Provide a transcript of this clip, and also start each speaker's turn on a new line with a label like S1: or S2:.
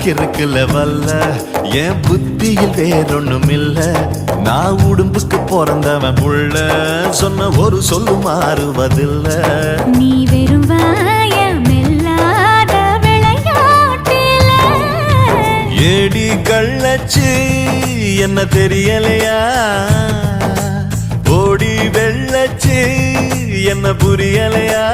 S1: கிறுக்குல வல்ல என் புத்தியில் வேறொன்னும் இல்ல. நான் உடும்புக்கு பிறந்தவன் புள்ள, சொன்ன ஒரு சொல்லு மாறுவதில்ல.
S2: நீ வெறும் வாயமில்லாத விளையாட்டில
S1: ஏடி கள்ளச்சு என்ன தெரியலையா, ஓடி வெள்ளச்சு என்ன புரியலையா.